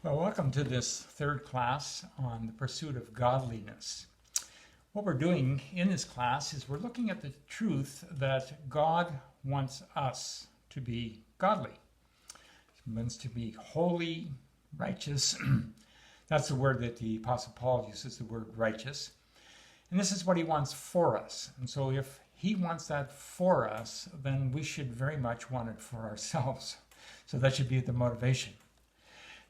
Well, welcome to this third class on the pursuit of godliness. What we're doing in this class is we're looking at the truth that God wants us to be godly. He wants to be holy, righteous. That's the word that the Apostle Paul uses, the word righteous. And this is what he wants for us. And so if he wants that for us, then we should very much want it for ourselves. So that should be the motivation.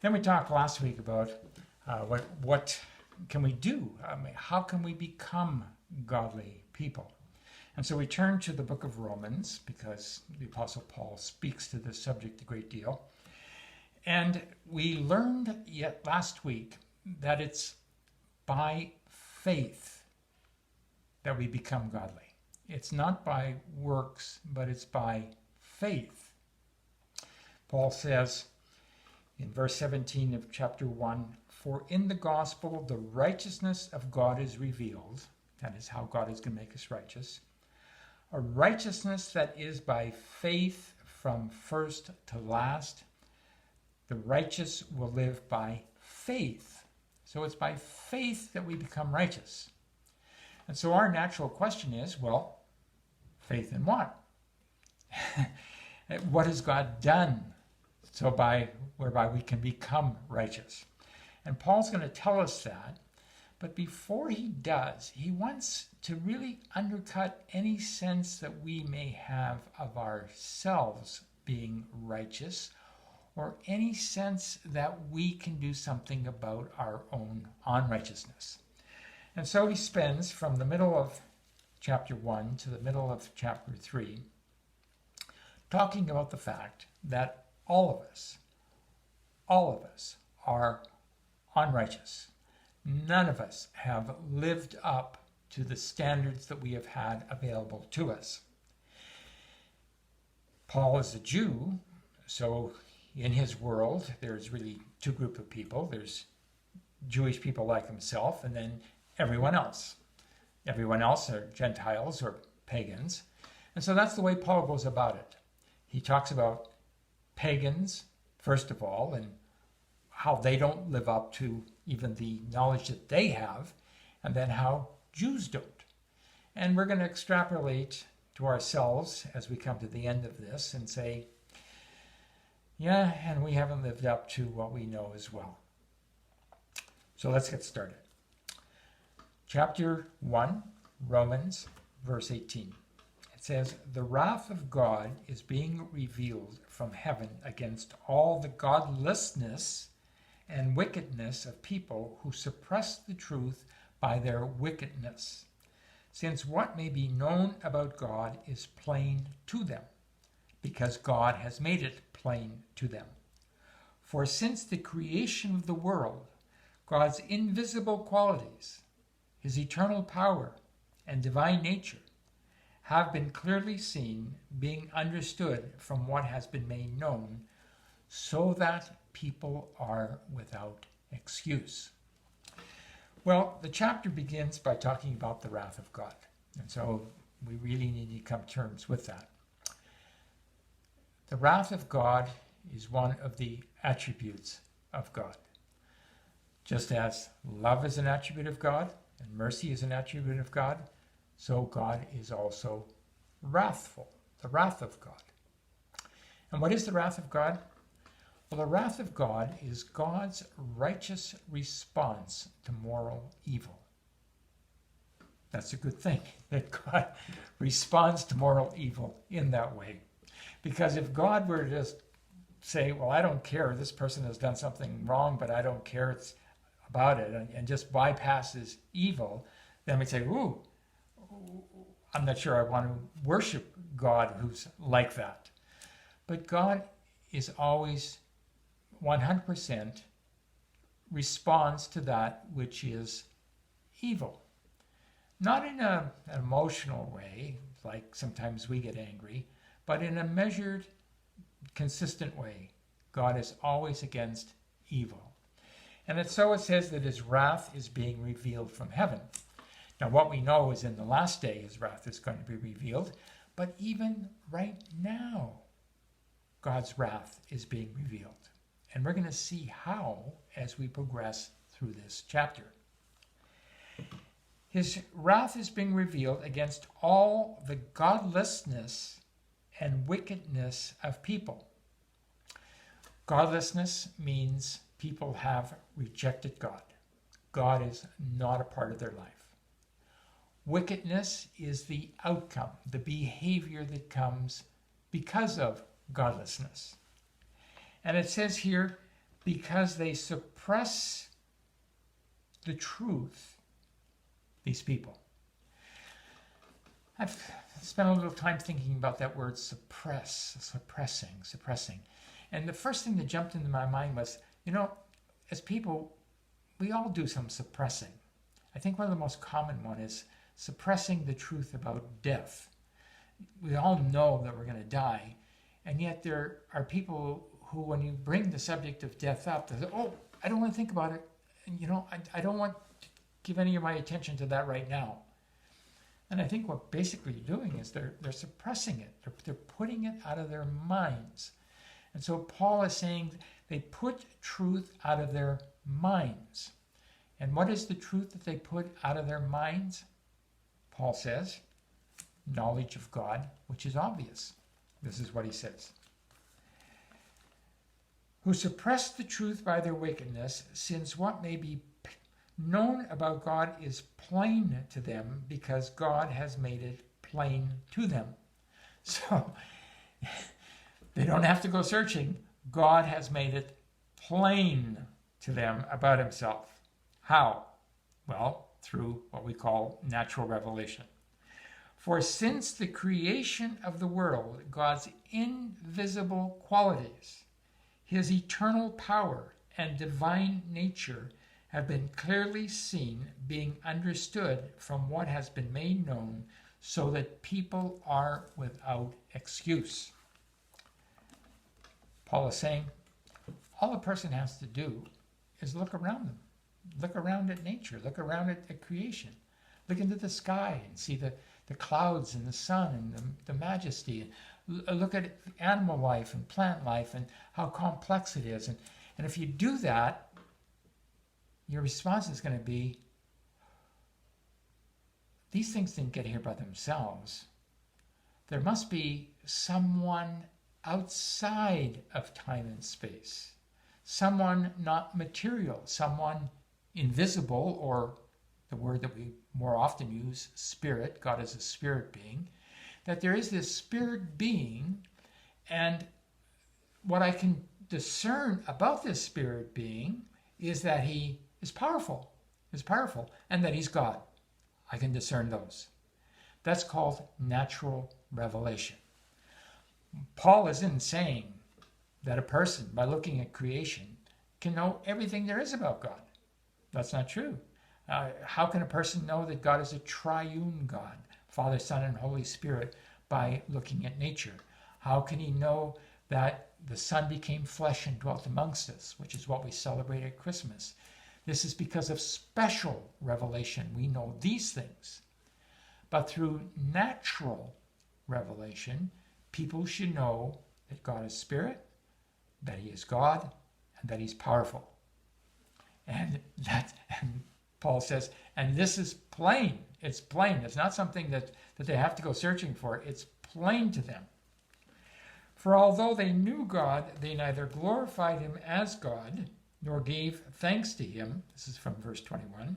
Then we talked last week about what can we do? How can we become godly people? And so we turn to the book of Romans because the Apostle Paul speaks to this subject a great deal. And we learned yet last week that it's by faith that we become godly. It's not by works, but it's by faith. Paul says, in verse 17 of chapter 1, "For in the gospel the righteousness of God is revealed," that is how God is going to make us righteous, "a righteousness that is by faith from first to last. The righteous will live by faith." So it's by faith that we become righteous. And so our natural question is, well, faith in what? What has God done? So whereby we can become righteous. And Paul's going to tell us that. But before he does, he wants to really undercut any sense that we may have of ourselves being righteous, or any sense that we can do something about our own unrighteousness. And so he spends from the middle of chapter 1 to the middle of chapter 3 talking about the fact that all of us are unrighteous. None of us have lived up to the standards that we have had available to us. Paul is a Jew, so in his world, there's really two groups of people. There's Jewish people like himself, and then everyone else. Everyone else are Gentiles or pagans. And so that's the way Paul goes about it. He talks about pagans, first of all, and how they don't live up to even the knowledge that they have, and then how Jews don't. And we're going to extrapolate to ourselves as we come to the end of this and say, yeah, and we haven't lived up to what we know as well. So let's get started. Chapter 1, Romans, verse 18. It says, "The wrath of God is being revealed from heaven against all the godlessness and wickedness of people who suppress the truth by their wickedness, since what may be known about God is plain to them, because God has made it plain to them. For since the creation of the world, God's invisible qualities, his eternal power and divine nature, have been clearly seen, being understood from what has been made known, so that people are without excuse." Well, the chapter begins by talking about the wrath of God. And so we really need to come to terms with that. The wrath of God is one of the attributes of God. Just as love is an attribute of God and mercy is an attribute of God, so God is also wrathful, the wrath of God. And what is the wrath of God? Well, the wrath of God is God's righteous response to moral evil. That's a good thing, that God responds to moral evil in that way. Because if God were to just say, well, I don't care, this person has done something wrong, but I don't care about it, and just bypasses evil, then we'd say, ooh, I'm not sure I want to worship God who's like that. But God is always 100% responds to that which is evil. Not in an emotional way, like sometimes we get angry, but in a measured, consistent way. God is always against evil. And so it says that his wrath is being revealed from heaven. Now, what we know is in the last day, his wrath is going to be revealed. But even right now, God's wrath is being revealed. And we're going to see how as we progress through this chapter. His wrath is being revealed against all the godlessness and wickedness of people. Godlessness means people have rejected God. God is not a part of their life. Wickedness is the outcome, the behavior that comes because of godlessness. And it says here, because they suppress the truth, these people. I've spent a little time thinking about that word suppress, suppressing. And the first thing that jumped into my mind was, as people, we all do some suppressing. I think one of the most common one is suppressing the truth about death. We all know that we're going to die, and yet there are people who, when you bring the subject of death up, they say, oh, I don't want to think about it. I don't want to give any of my attention to that right now. And I think what basically you're doing is they're suppressing it. They're putting it out of their minds. And so Paul is saying they put truth out of their minds. And what is the truth that they put out of their minds? Paul says, knowledge of God, which is obvious. This is what he says. Who suppress the truth by their wickedness, since what may be known about God is plain to them, because God has made it plain to them. So they don't have to go searching. God has made it plain to them about himself. How? Well, through what we call natural revelation. For since the creation of the world, God's invisible qualities, his eternal power and divine nature have been clearly seen, being understood from what has been made known, so that people are without excuse. Paul is saying, all a person has to do is look around them. Look around at nature. Look around at creation. Look into the sky and see the clouds and the sun and the majesty. Look at animal life and plant life and how complex it is. And if you do that, your response is going to be, these things didn't get here by themselves. There must be someone outside of time and space. Someone not material, someone invisible, or the word that we more often use, spirit. God is a spirit being. That there is this spirit being, and what I can discern about this spirit being is that he is powerful, and that he's God. I can discern those. That's called natural revelation. Paul isn't saying that a person, by looking at creation, can know everything there is about God. That's not true. How can a person know that God is a triune God, Father, Son, and Holy Spirit, by looking at nature? How can he know that the Son became flesh and dwelt amongst us, which is what we celebrate at Christmas? This is because of special revelation. We know these things. But through natural revelation, people should know that God is spirit, that he is God, and that he's powerful. And Paul says, and this is plain. It's plain. It's not something that they have to go searching for. It's plain to them. For although they knew God, they neither glorified him as God, nor gave thanks to him. This is from verse 21.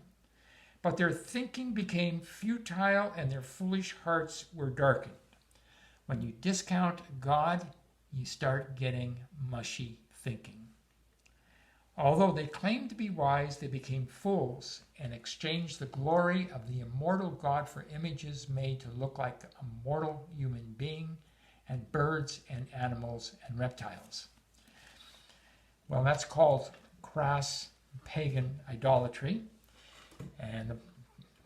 But their thinking became futile, and their foolish hearts were darkened. When you discount God, you start getting mushy thinking. Although they claimed to be wise, they became fools and exchanged the glory of the immortal God for images made to look like a mortal human being, and birds and animals and reptiles. Well, that's called crass pagan idolatry. And a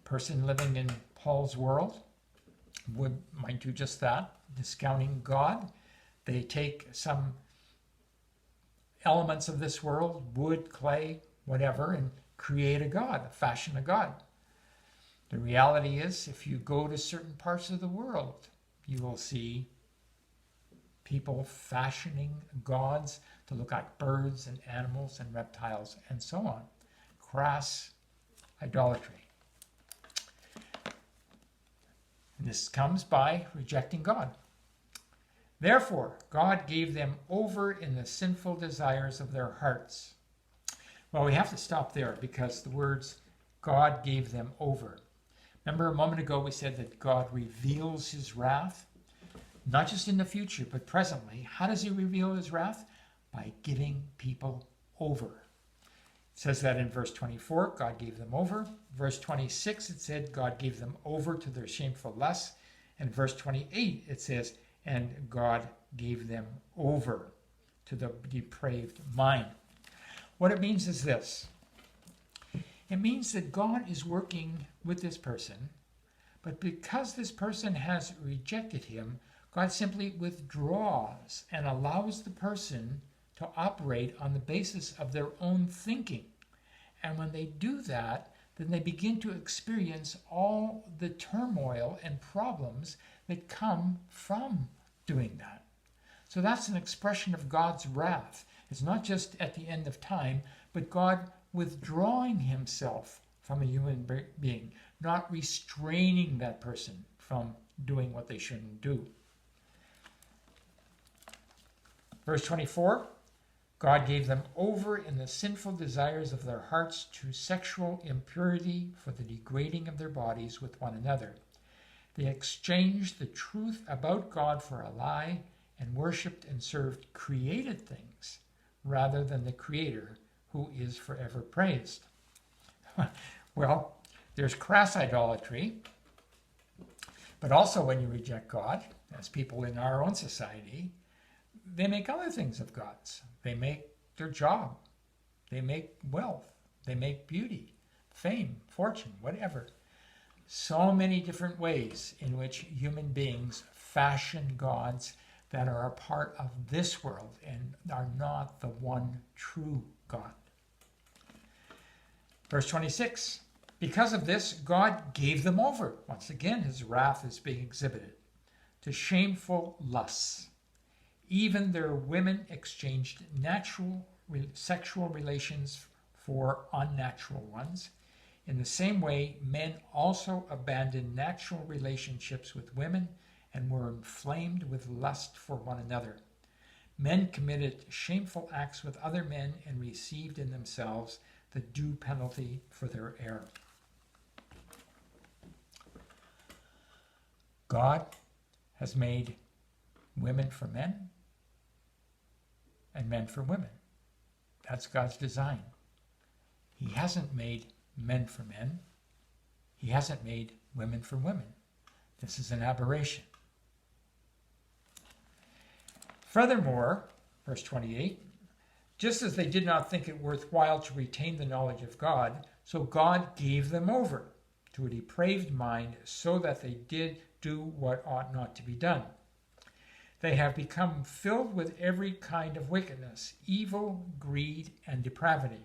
person living in Paul's world might do just that, discounting God. They take some elements of this world, wood, clay, whatever, and create a god, fashion a god. The reality is, if you go to certain parts of the world, you will see people fashioning gods to look at birds and animals and reptiles and so on. Crass idolatry. And this comes by rejecting God. Therefore, God gave them over in the sinful desires of their hearts. Well, we have to stop there because the words God gave them over. Remember a moment ago we said that God reveals his wrath? Not just in the future, but presently. How does he reveal his wrath? By giving people over. It says that in verse 24, God gave them over. Verse 26, it said God gave them over to their shameful lusts. And verse 28, it says, and God gave them over to the depraved mind. What it means is this. It means that God is working with this person, but because this person has rejected him, God simply withdraws and allows the person to operate on the basis of their own thinking. And when they do that, then they begin to experience all the turmoil and problems that come from doing that. So that's an expression of God's wrath. It's not just at the end of time, but God withdrawing himself from a human being, not restraining that person from doing what they shouldn't do. Verse 24, God gave them over in the sinful desires of their hearts to sexual impurity for the degrading of their bodies with one another. They exchanged the truth about God for a lie and worshipped and served created things rather than the Creator, who is forever praised. Well, there's crass idolatry, but also when you reject God, as people in our own society, they make other things of gods. They make their job. They make wealth. They make beauty, fame, fortune, whatever. So many different ways in which human beings fashion gods that are a part of this world and are not the one true God. Verse 26, because of this, God gave them over. Once again, his wrath is being exhibited to shameful lusts. Even their women exchanged natural sexual relations for unnatural ones. In the same way, men also abandoned natural relationships with women and were inflamed with lust for one another. Men committed shameful acts with other men and received in themselves the due penalty for their error. God has made women for men and men for women. That's God's design. He hasn't made men for men. He hasn't made women for women. This is an aberration. Furthermore, verse 28, just as they did not think it worthwhile to retain the knowledge of God, so God gave them over to a depraved mind so that they did do what ought not to be done. They have become filled with every kind of wickedness, evil, greed, and depravity.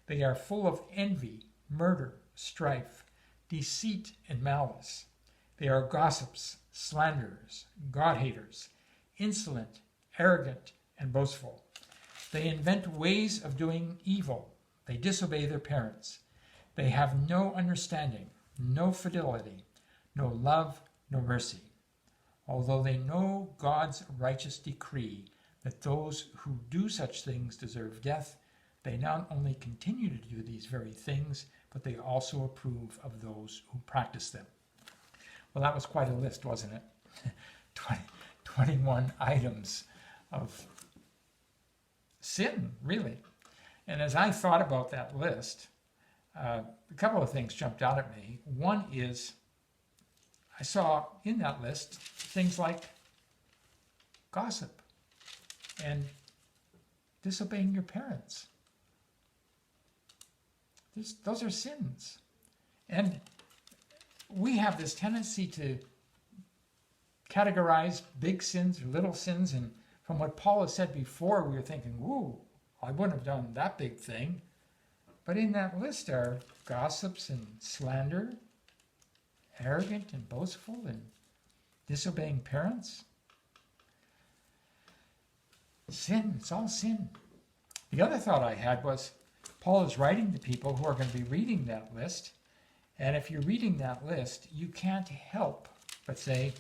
They are full of envy, murder, strife, deceit, and malice. They are gossips, slanderers, God-haters, insolent, arrogant, and boastful. They invent ways of doing evil. They disobey their parents. They have no understanding, no fidelity, no love, no mercy. Although they know God's righteous decree that those who do such things deserve death, they not only continue to do these very things, but they also approve of those who practice them. Well, that was quite a list, wasn't it? 21 items of sin, really. And as I thought about that list, a couple of things jumped out at me. One is, I saw in that list things like gossip and disobeying your parents. Those are sins. And we have this tendency to categorize big sins or little sins. And from what Paul has said before, we were thinking, ooh, I wouldn't have done that big thing. But in that list are gossips and slander, arrogant and boastful, and disobeying parents. Sin, it's all sin. The other thought I had was Paul is writing to people who are going to be reading that list. And if you're reading that list, you can't help but say,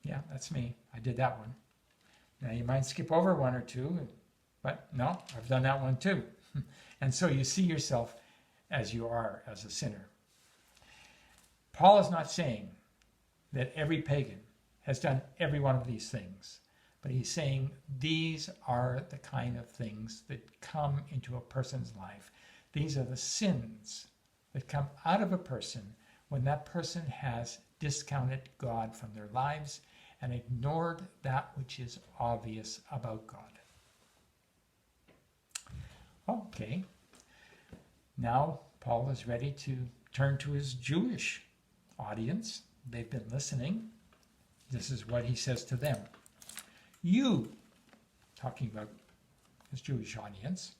yeah, that's me. I did that one. Now, you might skip over one or two, but no, I've done that one too. And so you see yourself as you are as a sinner. Paul is not saying that every pagan has done every one of these things, but he's saying these are the kind of things that come into a person's life. These are the sins that come out of a person when that person has discounted God from their lives and ignored that which is obvious about God. Okay, now Paul is ready to turn to his Jewish audience. They've been listening. This is what he says to them. You, talking about his Jewish audience,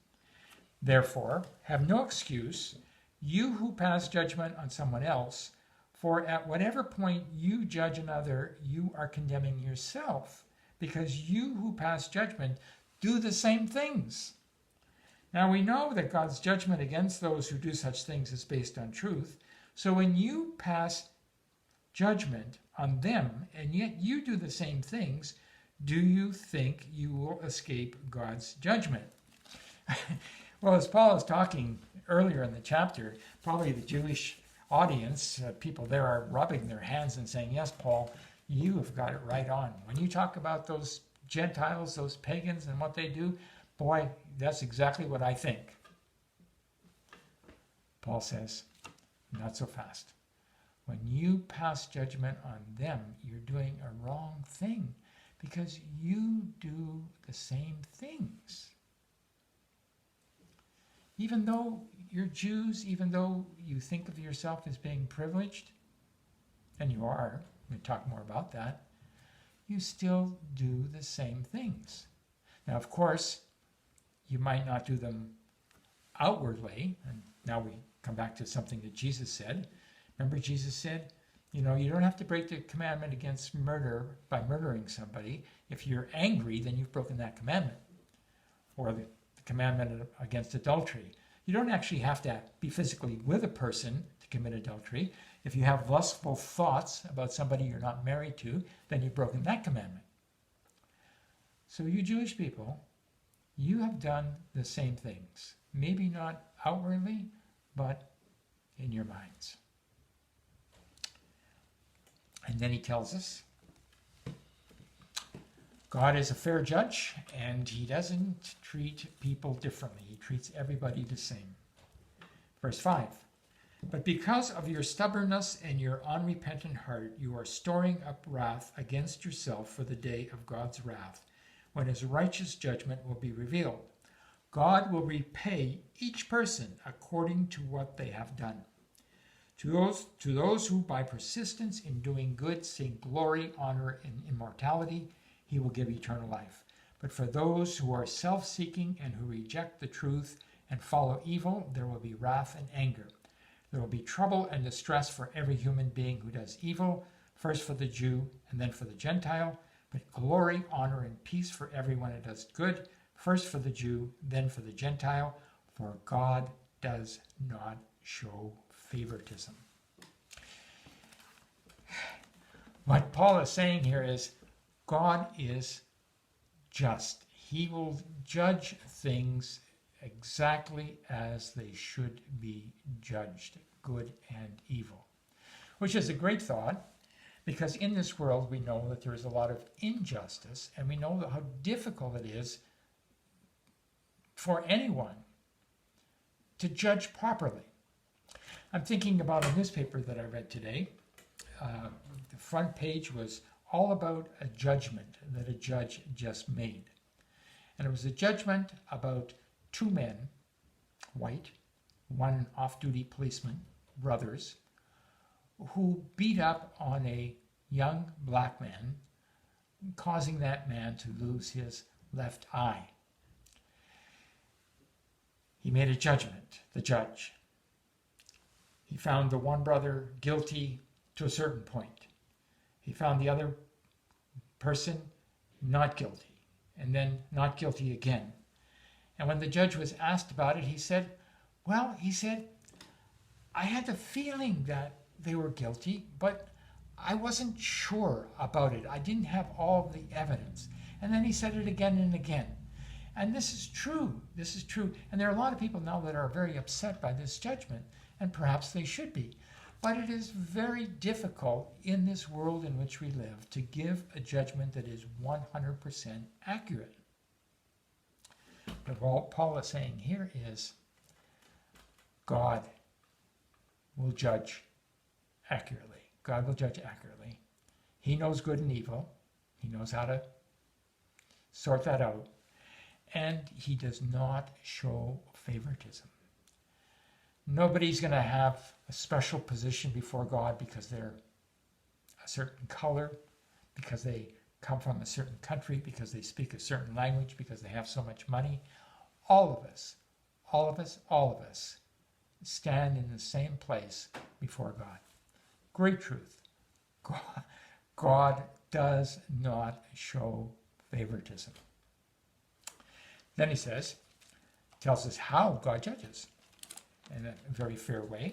therefore have no excuse, you who pass judgment on someone else, for at whatever point you judge another, you are condemning yourself, because you who pass judgment do the same things. Now we know that God's judgment against those who do such things is based on truth. So when you pass judgment on them, and yet you do the same things, do you think you will escape God's judgment? Well, as Paul is talking earlier in the chapter, probably the Jewish audience, people there are rubbing their hands and saying, yes, Paul, you have got it right on. When you talk about those Gentiles, those pagans and what they do, boy, that's exactly what I think. Paul says, not so fast. When you pass judgment on them, you're doing a wrong thing because you do the same things. Even though you're Jews, even though you think of yourself as being privileged, and you are, we'll talk more about that, you still do the same things. Now, of course, you might not do them outwardly, and now we come back to something that Jesus said. Remember, Jesus said, you don't have to break the commandment against murder by murdering somebody. If you're angry, then you've broken that commandment. Or the commandment against adultery. You don't actually have to be physically with a person to commit adultery. If you have lustful thoughts about somebody you're not married to, then you've broken that commandment. So you Jewish people, you have done the same things. Maybe not outwardly, but in your minds. And then he tells us, God is a fair judge, and he doesn't treat people differently. He treats everybody the same. Verse 5, but because of your stubbornness and your unrepentant heart, you are storing up wrath against yourself for the day of God's wrath, when his righteous judgment will be revealed. God will repay each person according to what they have done. To those who by persistence in doing good seek glory, honor, and immortality, he will give eternal life. But for those who are self-seeking and who reject the truth and follow evil, there will be wrath and anger. There will be trouble and distress for every human being who does evil, first for the Jew and then for the Gentile, but glory, honor, and peace for everyone who does good, first for the Jew, then for the Gentile, for God does not show favoritism. What Paul is saying here is God is just. He will judge things exactly as they should be judged, good and evil. Which is a great thought, because in this world we know that there is a lot of injustice, and we know how difficult it is for anyone to judge properly. I'm thinking about a newspaper that I read today. The front page was all about a judgment that a judge just made. And it was a judgment about two men, white, one off-duty policeman, brothers, who beat up on a young black man, causing that man to lose his left eye. He made a judgment, the judge. He found the one brother guilty to a certain point. He found the other person not guilty. and then not guilty again. And when the judge was asked about it, he said, I had the feeling that they were guilty, but I wasn't sure about it. I didn't have all the evidence. And then he said it again and again. And this is true. This is true. And there are a lot of people now that are very upset by this judgment, and perhaps they should be. But it is very difficult in this world in which we live to give a judgment that is 100% accurate. But what Paul is saying here is God will judge accurately. God will judge accurately. He knows good and evil. He knows how to sort that out. And he does not show favoritism. Nobody's going to have a special position before God because they're a certain color, because they come from a certain country, because they speak a certain language, because they have so much money. All of us stand in the same place before God. Great truth. God does not show favoritism. Then he tells us how God judges in a very fair way.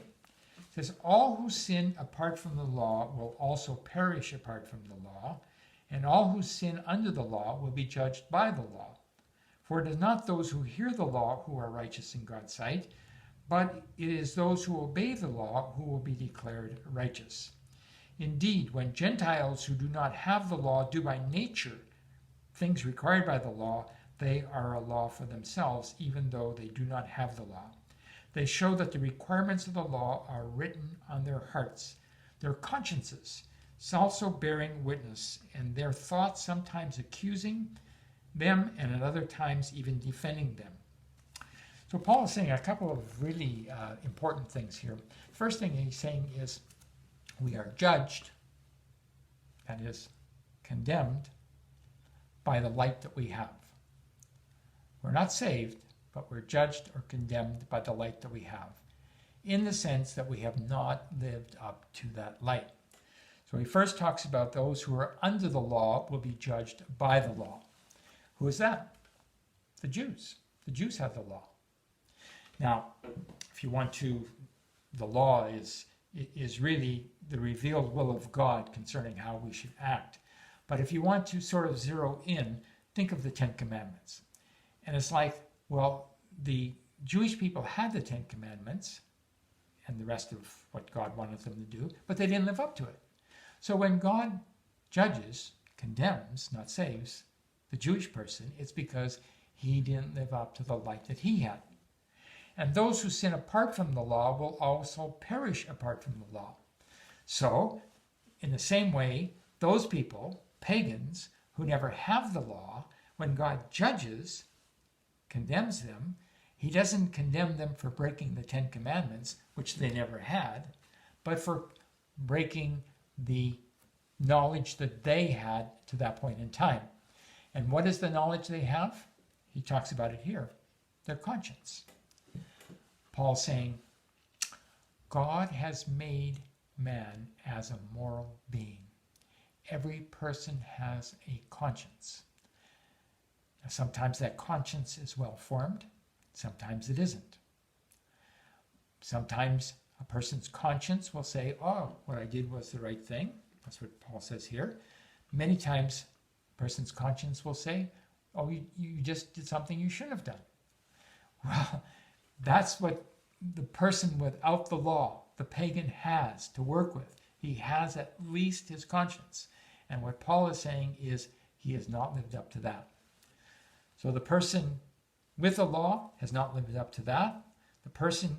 He says, all who sin apart from the law will also perish apart from the law, and all who sin under the law will be judged by the law. For it is not those who hear the law who are righteous in God's sight, but it is those who obey the law who will be declared righteous. Indeed, when Gentiles who do not have the law do by nature things required by the law, they are a law for themselves, even though they do not have the law. They show that the requirements of the law are written on their hearts, their consciences also bearing witness, and their thoughts sometimes accusing them and at other times even defending them. So Paul is saying a couple of really important things here. First thing he's saying is we are judged, that is, condemned, by the light that we have. We're not saved, but we're judged or condemned by the light that we have, in the sense that we have not lived up to that light. So he first talks about those who are under the law will be judged by the law. Who is that? The Jews. The Jews have the law. Now, if you want to, the law is really the revealed will of God concerning how we should act. But if you want to sort of zero in, think of the Ten Commandments. And it's like, well, the Jewish people had the Ten Commandments and the rest of what God wanted them to do, but they didn't live up to it. So when God judges, condemns, not saves, the Jewish person, it's because he didn't live up to the light that he had. And those who sin apart from the law will also perish apart from the law. So, in the same way, those people, pagans, who never have the law, when God judges, condemns them, he doesn't condemn them for breaking the Ten Commandments, which they never had, but for breaking the knowledge that they had to that point in time. And what is the knowledge they have? He talks about it here. Their conscience. Paul's saying, God has made man as a moral being. Every person has a conscience. Now, sometimes that conscience is well formed, sometimes it isn't. Sometimes a person's conscience will say, oh, what I did was the right thing. That's what Paul says here. Many times a person's conscience will say, oh, you just did something you shouldn't have done. Well, that's what the person without the law, the pagan, has to work with. He has at least his conscience. And what Paul is saying is he has not lived up to that. So the person with the law has not lived up to that. The person,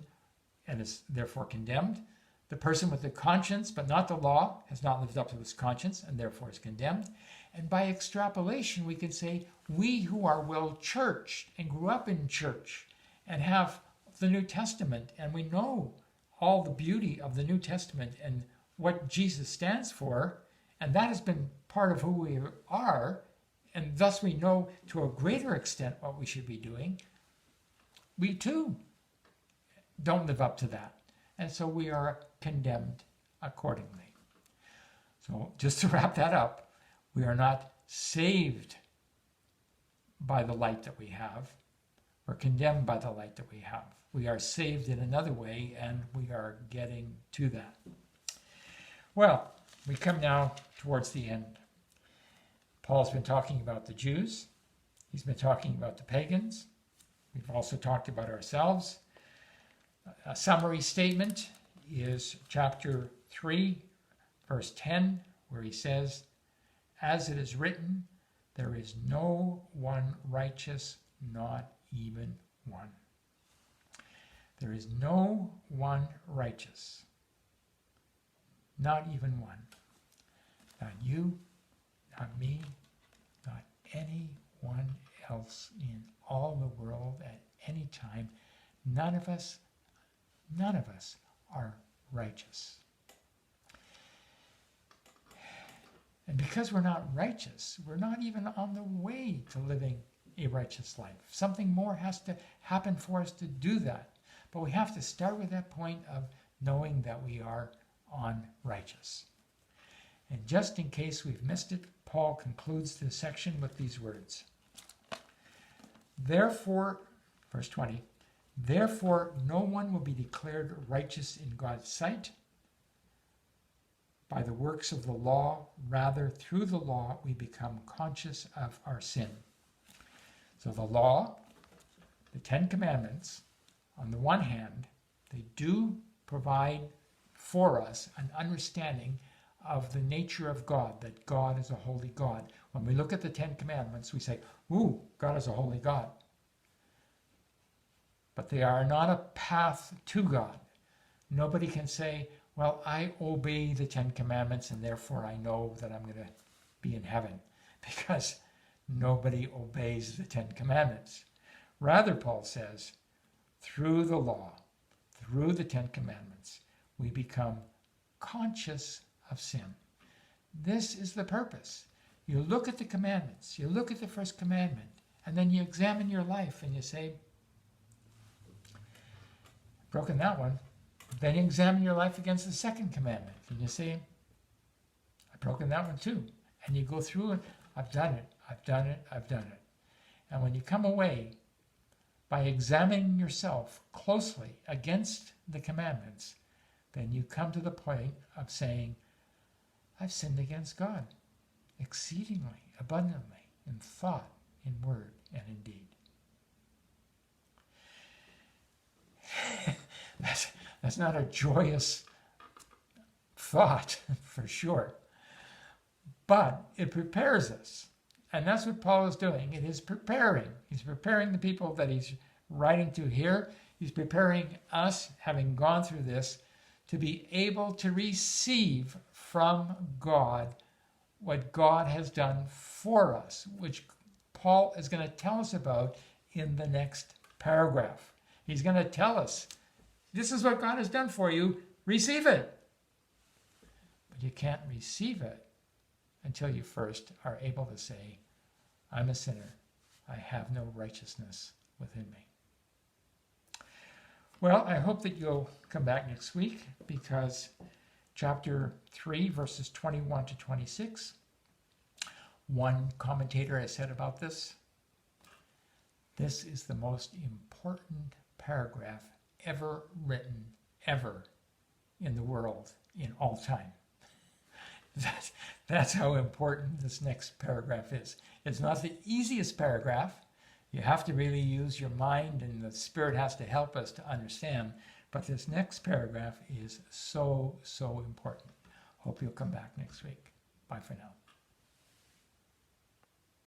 and is therefore condemned. The person with the conscience but not the law has not lived up to his conscience and therefore is condemned. And by extrapolation, we can say we who are well churched and grew up in church and have the New Testament, and we know all the beauty of the New Testament and what Jesus stands for, and that has been part of who we are, and thus we know to a greater extent what we should be doing, we too don't live up to that. And so we are condemned accordingly. So just to wrap that up, we are not saved by the light that we have. We're condemned by the light that we have. We are saved in another way, and we are getting to that. Well, we come now towards the end. Paul's been talking about the Jews. He's been talking about the pagans. We've also talked about ourselves. A summary statement is chapter 3, verse 10, where he says, "As it is written, there is no one righteous, not even one." There is no one righteous, not even one. Not you, not me, not anyone else in all the world at any time. None of us are righteous. And because we're not righteous, we're not even on the way to living a righteous life. Something more has to happen for us to do that. But we have to start with that point of knowing that we are unrighteous. And just in case we've missed it, Paul concludes this section with these words. Therefore, verse 20, "Therefore no one will be declared righteous in God's sight by the works of the law. Rather, through the law we become conscious of our sin." So the law, the Ten Commandments, on the one hand, they do provide for us an understanding of the nature of God, that God is a holy God. When we look at the Ten Commandments, we say, ooh, God is a holy God. But they are not a path to God. Nobody can say, well, I obey the Ten Commandments and therefore I know that I'm going to be in heaven, because nobody obeys the Ten Commandments. Rather, Paul says, through the law, through the Ten Commandments, we become conscious of sin. This is the purpose. You look at the commandments, you look at the first commandment, and then you examine your life and you say, broken that one. Then you examine your life against the second commandment and you say, I've broken that one too. And you go through and I've done it, I've done it, I've done it. And when you come away by examining yourself closely against the commandments, then you come to the point of saying, I've sinned against God exceedingly, abundantly, in thought, in word, and in deed. That's not a joyous thought, for sure. But it prepares us. And that's what Paul is doing. It is preparing. He's preparing the people that he's writing to here. He's preparing us, having gone through this, to be able to receive from God what God has done for us, which Paul is going to tell us about in the next paragraph. He's going to tell us, this is what God has done for you, receive it. But you can't receive it until you first are able to say, I'm a sinner. I have no righteousness within me. Well, I hope that you'll come back next week, because chapter 3, verses 21 to 26, one commentator has said about this, this is the most important paragraph ever written, ever, in the world, in all time. That's how important this next paragraph is. It's not the easiest paragraph. You have to really use your mind, and the Spirit has to help us to understand. But this next paragraph is so, so important. Hope you'll come back next week. Bye for now.